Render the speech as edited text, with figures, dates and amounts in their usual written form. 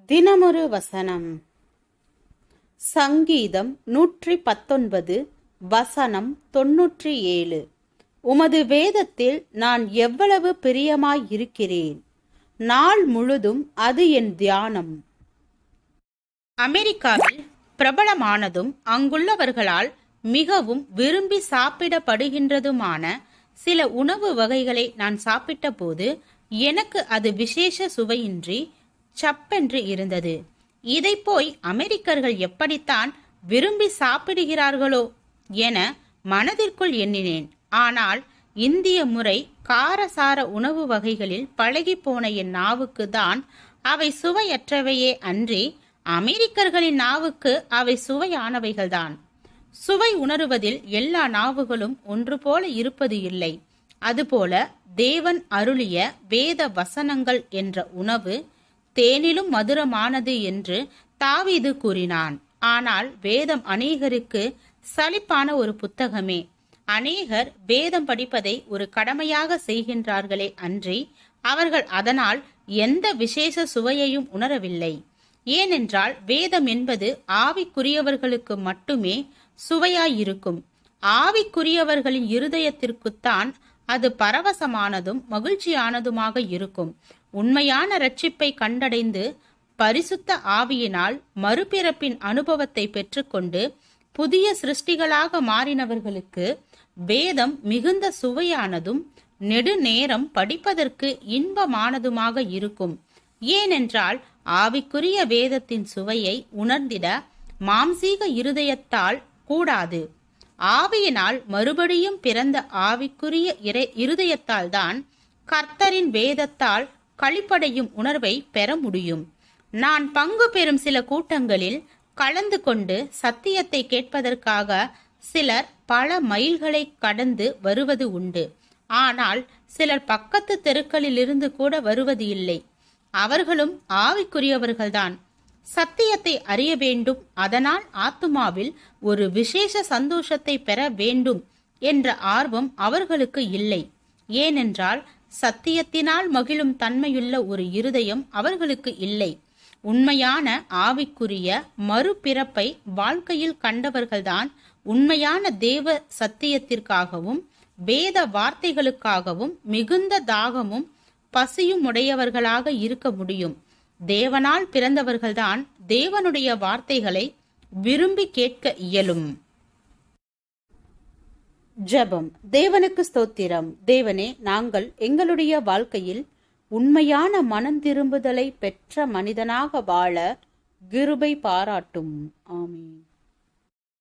தினமொரு வசனம். சங்கீதம் 119 வசனம் 97. உமது வேதத்தில் நான் எவ்வளவு பிரியமாயிருக்கிறேன், நாள் முழுதும் அது என் தியானம். அமெரிக்காவில் பிரபலமானதும் அங்குள்ளவர்களால் மிகவும் விரும்பி சாப்பிடப்படுகின்றதுமான சில உணவு வகைகளை நான் சாப்பிட்ட போது எனக்கு அது விசேஷ சுவையின்றி சப்பென்று இருந்தது. இதை போய் அமெரிக்கர்கள் எப்படித்தான் விரும்பி சாப்பிடுகிறார்களோ என மனதிற்குள் எண்ணினேன். ஆனால் இந்திய முறை காரசார உணவு வகைகளில் பழகிப்போன என் நாவுக்கு தான் அவை சுவையற்றவையே அன்றி அமெரிக்கர்களின் நாவுக்கு அவை சுவையானவைகள்தான். சுவை உணருவதில் எல்லா நாவுகளும் ஒன்று போல இருப்பது இல்லை. அதுபோல தேவன் அருளிய வேத வசனங்கள் என்ற உணவு தேனிலும் மதுரமானது என்று தாவீது கூறினான். ஆனால் வேதம் அநேகருக்கு சலிப்பான ஒரு புத்தகமே. அநேகர் வேதம் படிப்பதை ஒரு கடமையாக செய்கின்றார்களே அன்றி அவர்கள் அதனால் எந்த விசேஷ சுவையையும் உணரவில்லை. ஏனென்றால் வேதம் என்பது ஆவிக்குரியவர்களுக்கு மட்டுமே சுவையாயிருக்கும். ஆவிக்குரியவர்களின் இருதயத்திற்குத்தான் அது பரவசமானதும் மகிழ்ச்சியானதுமாக இருக்கும். உண்மையான இரட்சிப்பை கண்டடைந்து பரிசுத்த ஆவியினால் மறுபிறப்பின் அனுபவத்தை பெற்றுக்கொண்டு புதிய சிருஷ்டிகளாக மாறினவர்களுக்கு வேதம் மிகுந்த சுவையானதும் நெடுநேரம் படிப்பதற்கு இன்பமானதுமாக இருக்கும். ஏனென்றால் ஆவிக்குரிய வேதத்தின் சுவையை உணர்ந்திட மாம்சீக இருதயத்தால் கூடாது. ஆவியினால் மறுபடியும் பிறந்த ஆவிக்குரிய இருதயத்தால் தான் கர்த்தரின் வேதத்தால் களிப்படையும் உணர்வை பெற முடியும். நான் பங்கு பெறும் சில கூட்டங்களில் கலந்து கொண்டு சத்தியத்தை கேட்பதற்காக சிலர் பல மைல்களை கடந்து வருவது உண்டு. ஆனால் சிலர் பக்கத்து தெருக்களிலிருந்து கூட வருவது இல்லை. அவர்களும் ஆவிக்குரியவர்கள்தான். சத்தியத்தை அறிய வேண்டும், அதனால் ஆத்துமாவில் ஒரு விசேஷ சந்தோஷத்தை பெற வேண்டும் என்ற ஆர்வம் அவர்களுக்கு இல்லை. ஏனென்றால் சத்தியத்தினால் மகிழும் தன்மையுள்ள ஒரு இருதயம் அவர்களுக்கு இல்லை. உண்மையான ஆவிக்குரிய மறுபிறப்பை வாழ்க்கையில் கண்டவர்கள்தான் உண்மையான தேவ சத்தியத்திற்காகவும் வேத வார்த்தைகளுக்காகவும் மிகுந்த தாகமும் பசியும் உடையவர்களாக இருக்க முடியும். தேவனால் பிறந்தவர்கள்தான் தேவனுடைய வார்த்தைகளை விரும்பி கேட்க இயலும். ஜெபம். தேவனுக்கு ஸ்தோத்திரம். தேவனே, நாங்கள் எங்களுடைய வாழ்க்கையில் உண்மையான மனம் திரும்புதலை பெற்ற மனிதனாக வாழ கிருபை பாராட்டும். ஆமென்.